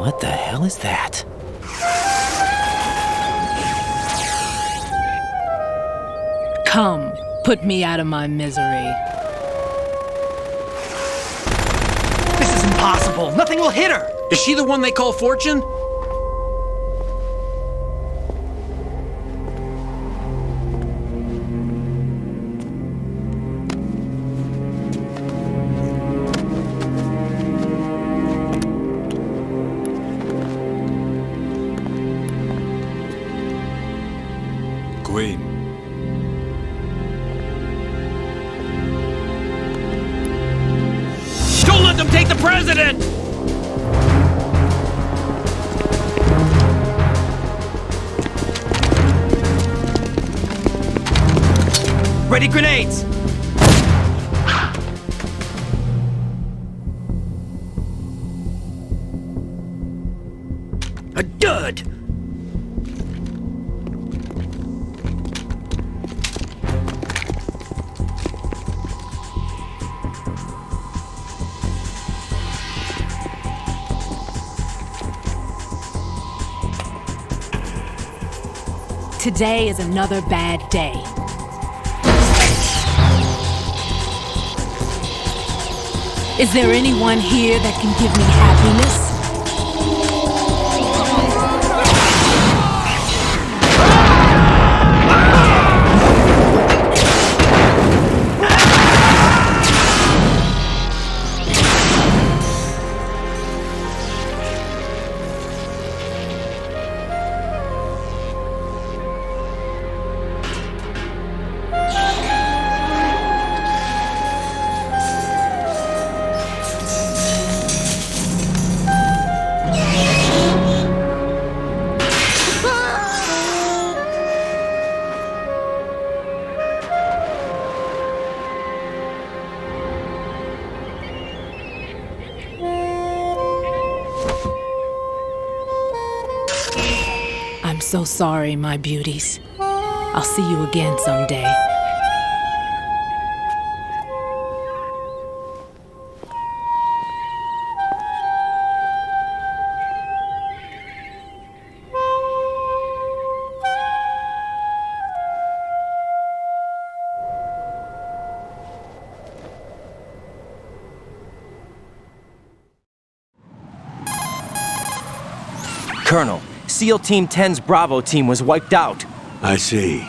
What the hell is that? Come, put me out of my misery. This is impossible. Nothing will hit her. Is she the one they call Fortune? Queen. Don't let them take the president! Ready grenades! A dud! Today is another bad day. Is there anyone here that can give me happiness? I'm so sorry, my beauties. I'll see you again someday. Colonel, SEAL Team 10's Bravo team was wiped out. I see.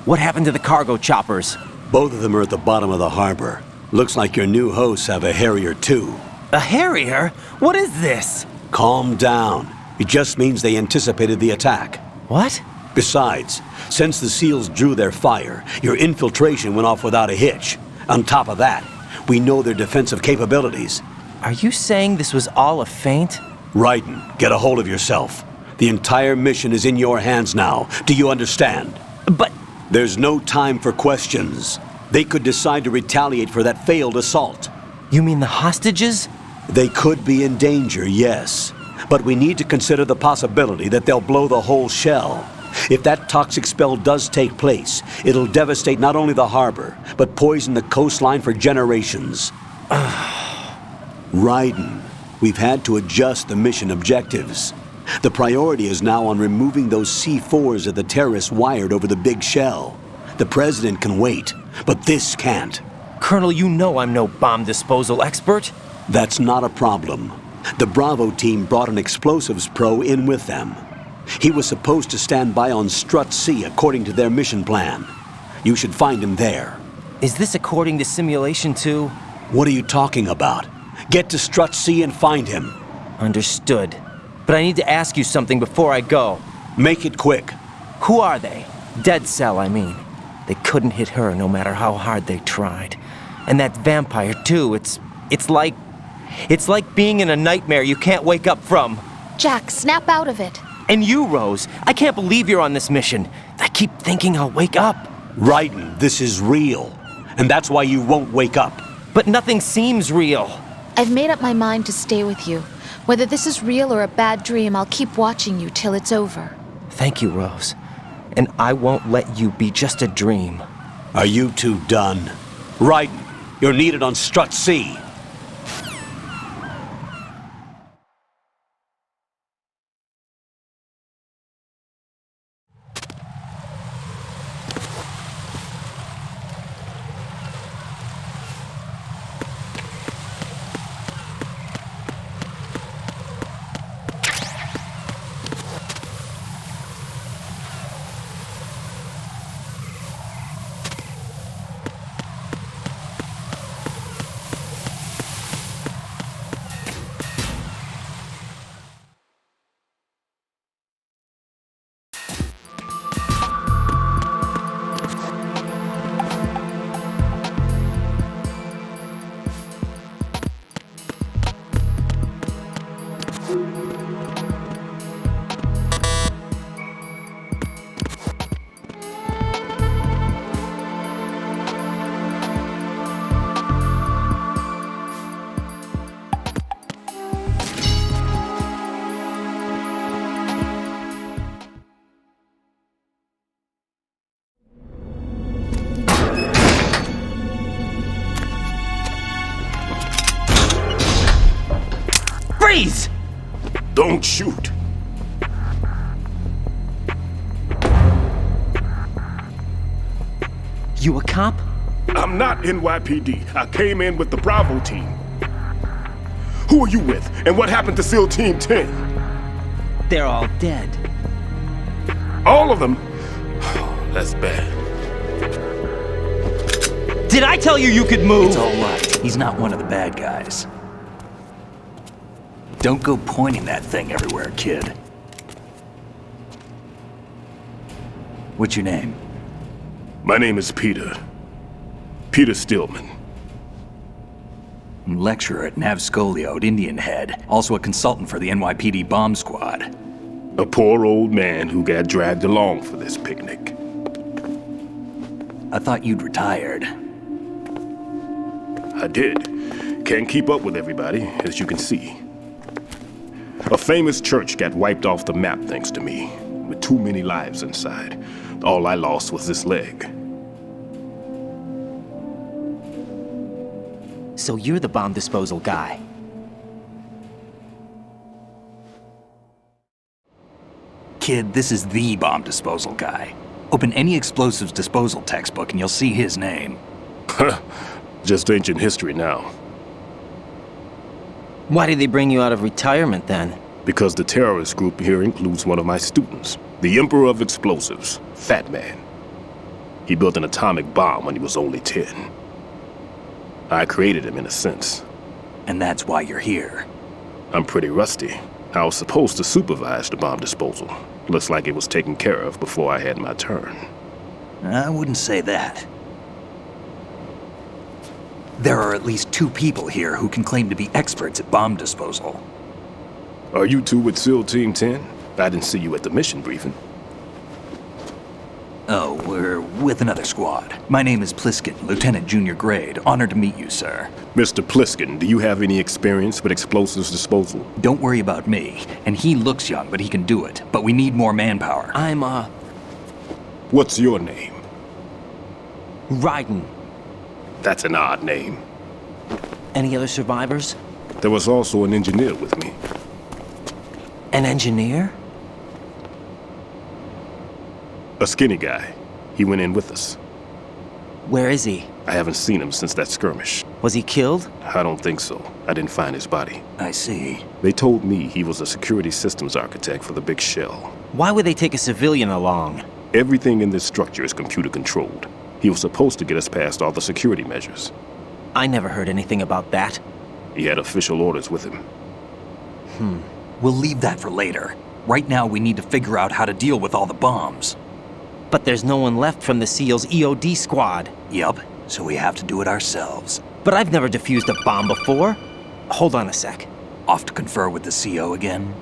What happened to the cargo choppers? Both of them are at the bottom of the harbor. Looks like your new hosts have a Harrier too. A Harrier? What is this? Calm down. It just means they anticipated the attack. What? Besides, since the SEALs drew their fire, your infiltration went off without a hitch. On top of that, we know their defensive capabilities. Are you saying this was all a feint? Raiden, get a hold of yourself. The entire mission is in your hands now. Do you understand? But... There's no time for questions. They could decide to retaliate for that failed assault. You mean the hostages? They could be in danger, yes. But we need to consider the possibility that they'll blow the whole shell. If that toxic spell does take place, it'll devastate not only the harbor, but poison the coastline for generations. Raiden, we've had to adjust the mission objectives. The priority is now on removing those C4s that the terrorists wired over the big shell. The president can wait, but this can't. Colonel, you know I'm no bomb disposal expert. That's not a problem. The Bravo team brought an explosives pro in with them. He was supposed to stand by on Strut C according to their mission plan. You should find him there. Is this according to Simulation 2? What are you talking about? Get to Strut C and find him. Understood. But I need to ask you something before I go. Make it quick. Who are they? Dead Cell, I mean. They couldn't hit her no matter how hard they tried. And that vampire, too, it's like being in a nightmare you can't wake up from. Jack, snap out of it. And you, Rose, I can't believe you're on this mission. I keep thinking I'll wake up. Raiden, this is real. And that's why you won't wake up. But nothing seems real. I've made up my mind to stay with you. Whether this is real or a bad dream, I'll keep watching you till it's over. Thank you, Rose. And I won't let you be just a dream. Are you two done? Raiden, you're needed on Strut C. Freeze! Don't shoot. You a cop? I'm not NYPD. I came in with the Bravo team. Who are you with? And what happened to SEAL Team 10? They're all dead. All of them? That's bad. Did I tell you you could move? It's all right. He's not one of the bad guys. Don't go pointing that thing everywhere, kid. What's your name? My name is Peter. Peter Stillman. Lecturer at Nav Scolio at Indian Head. Also a consultant for the NYPD bomb squad. A poor old man who got dragged along for this picnic. I thought you'd retired. I did. Can't keep up with everybody, as you can see. A famous church got wiped off the map thanks to me, with too many lives inside. All I lost was this leg. So you're the bomb disposal guy. Kid, this is the bomb disposal guy. Open any explosives disposal textbook and you'll see his name. Just ancient history now. Why did they bring you out of retirement then? Because the terrorist group here includes one of my students, the Emperor of Explosives, Fat Man. He built an atomic bomb when he was only 10. I created him in a sense. And that's why you're here. I'm pretty rusty. I was supposed to supervise the bomb disposal. Looks like it was taken care of before I had my turn. I wouldn't say that. There are at least 2 people here who can claim to be experts at bomb disposal. Are you two with SEAL Team 10? I didn't see you at the mission briefing. Oh, we're with another squad. My name is Pliskin, Lieutenant Junior Grade. Honored to meet you, sir. Mr. Pliskin, do you have any experience with explosives disposal? Don't worry about me. And he looks young, but he can do it. But we need more manpower. I'm, What's your name? Raiden. That's an odd name. Any other survivors? There was also an engineer with me. An engineer? A skinny guy. He went in with us. Where is he? I haven't seen him since that skirmish. Was he killed? I don't think so. I didn't find his body. I see. They told me he was a security systems architect for the big shell. Why would they take a civilian along? Everything in this structure is computer controlled. He was supposed to get us past all the security measures. I never heard anything about that. He had official orders with him. We'll leave that for later. Right now, we need to figure out how to deal with all the bombs. But there's no one left from the SEAL's EOD squad. Yup, so we have to do it ourselves. But I've never defused a bomb before. Hold on a sec. Off to confer with the CO again?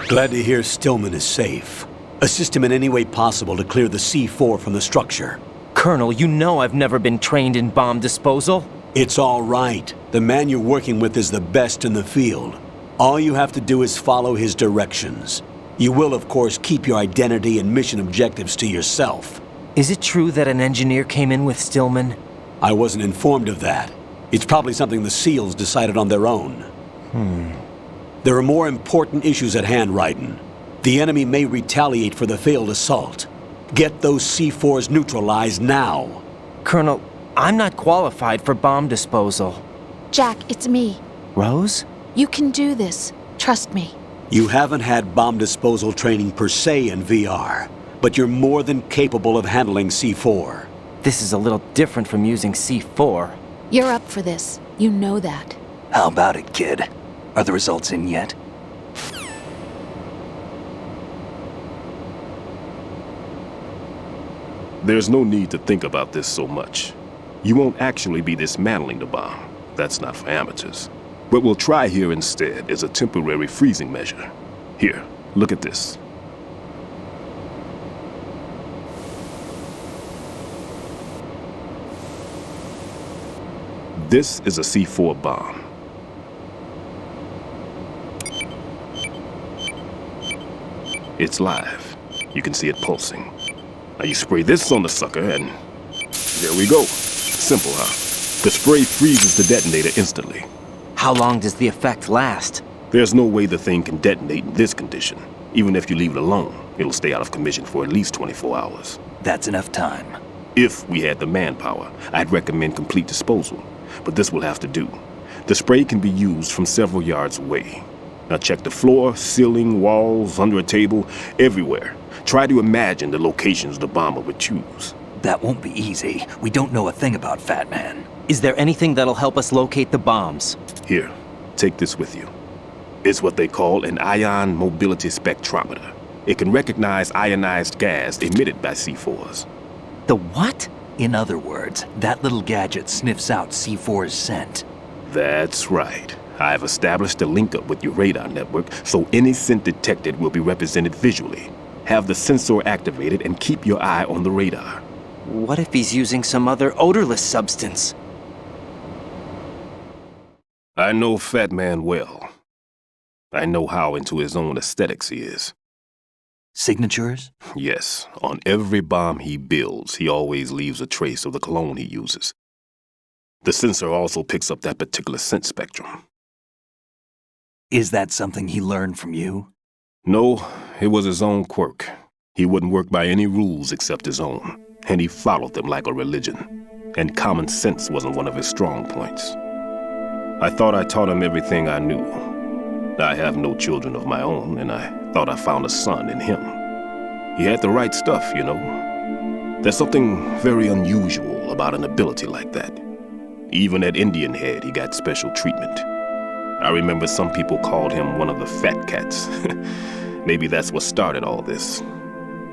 Glad to hear Stillman is safe. Assist him in any way possible to clear the C4 from the structure. Colonel, you know I've never been trained in bomb disposal. It's all right. The man you're working with is the best in the field. All you have to do is follow his directions. You will, of course, keep your identity and mission objectives to yourself. Is it true that an engineer came in with Stillman? I wasn't informed of that. It's probably something the SEALs decided on their own. There are more important issues at hand, Raiden. The enemy may retaliate for the failed assault. Get those C4s neutralized now. Colonel, I'm not qualified for bomb disposal. Jack, it's me. Rose? You can do this. Trust me. You haven't had bomb disposal training per se in VR, but you're more than capable of handling C4. This is a little different from using C4. You're up for this. You know that. How about it, kid? Are the results in yet? There's no need to think about this so much. You won't actually be dismantling the bomb. That's not for amateurs. What we'll try here instead is a temporary freezing measure. Here, look at this. This is a C4 bomb. It's live. You can see it pulsing. Now you spray this on the sucker and there we go. Simple, huh? The spray freezes the detonator instantly. How long does the effect last? There's no way the thing can detonate in this condition. Even if you leave it alone, it'll stay out of commission for at least 24 hours. That's enough time. If we had the manpower, I'd recommend complete disposal. But this will have to do. The spray can be used from several yards away. Now check the floor, ceiling, walls, under a table, everywhere. Try to imagine the locations the bomber would choose. That won't be easy. We don't know a thing about Fat Man. Is there anything that'll help us locate the bombs? Here, take this with you. It's what they call an ion mobility spectrometer. It can recognize ionized gas emitted by C4s. The what? In other words, that little gadget sniffs out C4's scent. That's right. I've established a link up with your radar network, so any scent detected will be represented visually. Have the sensor activated and keep your eye on the radar. What if he's using some other odorless substance? I know Fat Man well. I know how into his own aesthetics he is. Signatures? Yes, on every bomb he builds, he always leaves a trace of the cologne he uses. The sensor also picks up that particular scent spectrum. Is that something he learned from you? No, it was his own quirk. He wouldn't work by any rules except his own, and he followed them like a religion. And common sense wasn't one of his strong points. I thought I taught him everything I knew. I have no children of my own, and I thought I found a son in him. He had the right stuff, you know. There's something very unusual about an ability like that. Even at Indian Head, he got special treatment. I remember some people called him one of the fat cats. Maybe that's what started all this.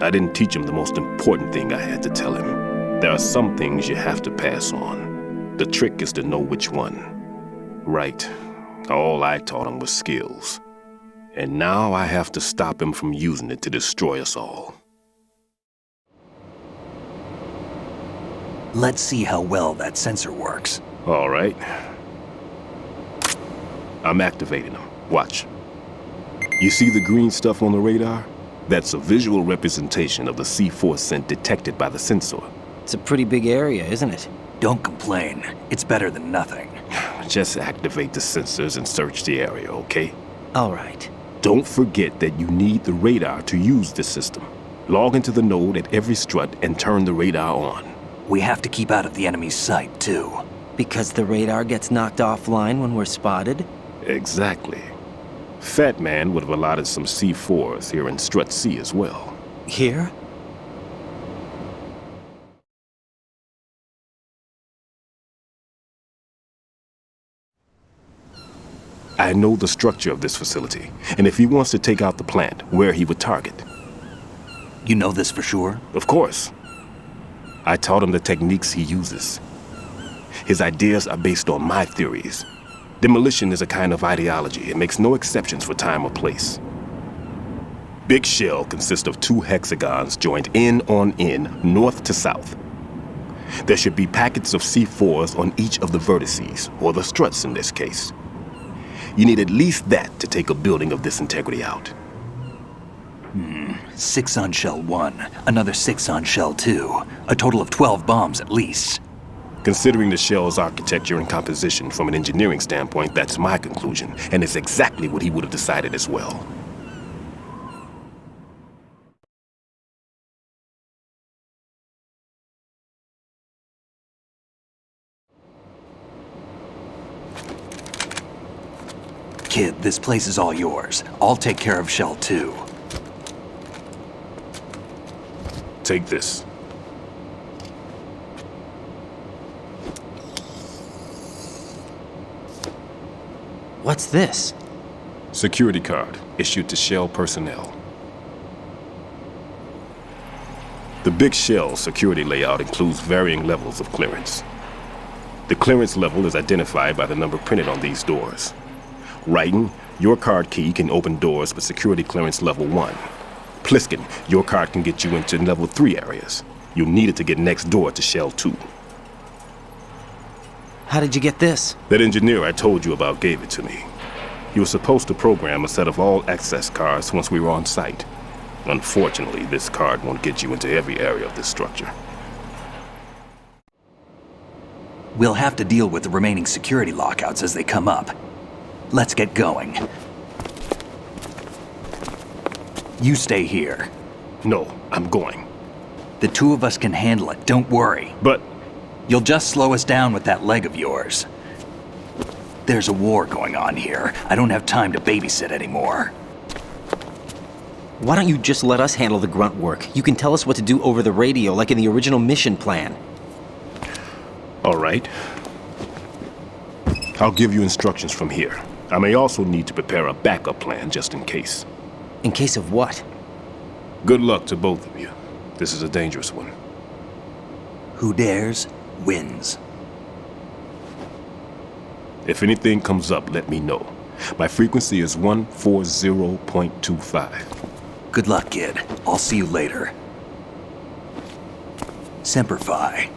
I didn't teach him the most important thing I had to tell him. There are some things you have to pass on. The trick is to know which one. Right. All I taught him was skills. And now I have to stop him from using it to destroy us all. Let's see how well that sensor works. All right. I'm activating them. Watch. You see the green stuff on the radar? That's a visual representation of the C4 scent detected by the sensor. It's a pretty big area, isn't it? Don't complain. It's better than nothing. Just activate the sensors and search the area, okay? All right. Don't forget that you need the radar to use the system. Log into the node at every strut and turn the radar on. We have to keep out of the enemy's sight, too. Because the radar gets knocked offline when we're spotted? Exactly. Fat Man would have allotted some C4s here in Strut C as well. Here? I know the structure of this facility, and if he wants to take out the plant, where he would target. You know this for sure? Of course. I taught him the techniques he uses. His ideas are based on my theories. Demolition is a kind of ideology. It makes no exceptions for time or place. Big Shell consists of 2 hexagons joined end on end, north to south. There should be packets of C4s on each of the vertices, or the struts in this case. You need at least that to take a building of this integrity out. 6 on Shell 1, another 6 on Shell 2. A total of 12 bombs at least. Considering the shell's architecture and composition from an engineering standpoint, that's my conclusion, and it's exactly what he would have decided as well. Kid, this place is all yours. I'll take care of Shell 2. Take this. What's this? Security card issued to Shell personnel. The Big Shell security layout includes varying levels of clearance. The clearance level is identified by the number printed on these doors. Writing, your card key can open doors with security clearance level 1. Pliskin, your card can get you into level 3 areas. You'll need it to get next door to Shell 2. How did you get this? That engineer I told you about gave it to me. He was supposed to program a set of all access cards once we were on site. Unfortunately, this card won't get you into every area of this structure. We'll have to deal with the remaining security lockouts as they come up. Let's get going. You stay here. No, I'm going. The two of us can handle it, don't worry. But You'll just slow us down with that leg of yours. There's a war going on here. I don't have time to babysit anymore. Why don't you just let us handle the grunt work? You can tell us what to do over the radio, like in the original mission plan. all right. I'll give you instructions from here. I may also need to prepare a backup plan just in case. In case of what? Good luck to both of you. This is a dangerous one. Who dares, wins. If anything comes up, let me know. My frequency is 140.25. Good luck, kid. I'll see you later. Semper Fi.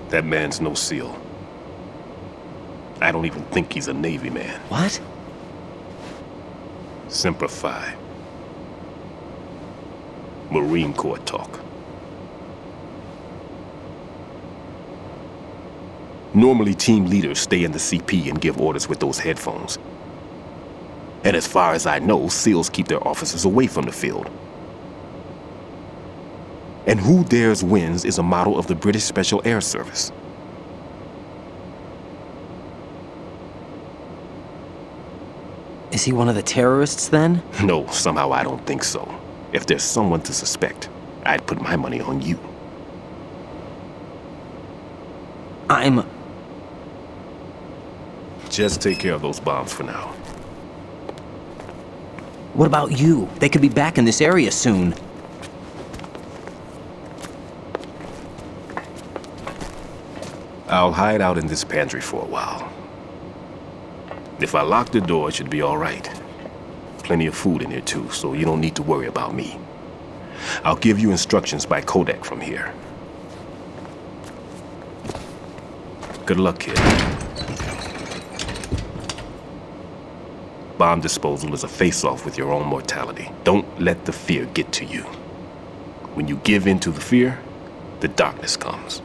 That man's no SEAL. I don't even think he's a Navy man. What? Semper Fi. Marine Corps talk. Normally, team leaders stay in the CP and give orders with those headphones. And as far as I know, SEALs keep their officers away from the field. And Who Dares Wins is a model of the British Special Air Service. Is he one of the terrorists then? No, somehow I don't think so. If there's someone to suspect, I'd put my money on you. Just take care of those bombs for now. What about you? They could be back in this area soon. I'll hide out in this pantry for a while. If I lock the door, it should be all right. Plenty of food in here too, so you don't need to worry about me. I'll give you instructions by Kodak from here. Good luck, kid. Bomb disposal is a face-off with your own mortality. Don't let the fear get to you. When you give in to the fear, the darkness comes.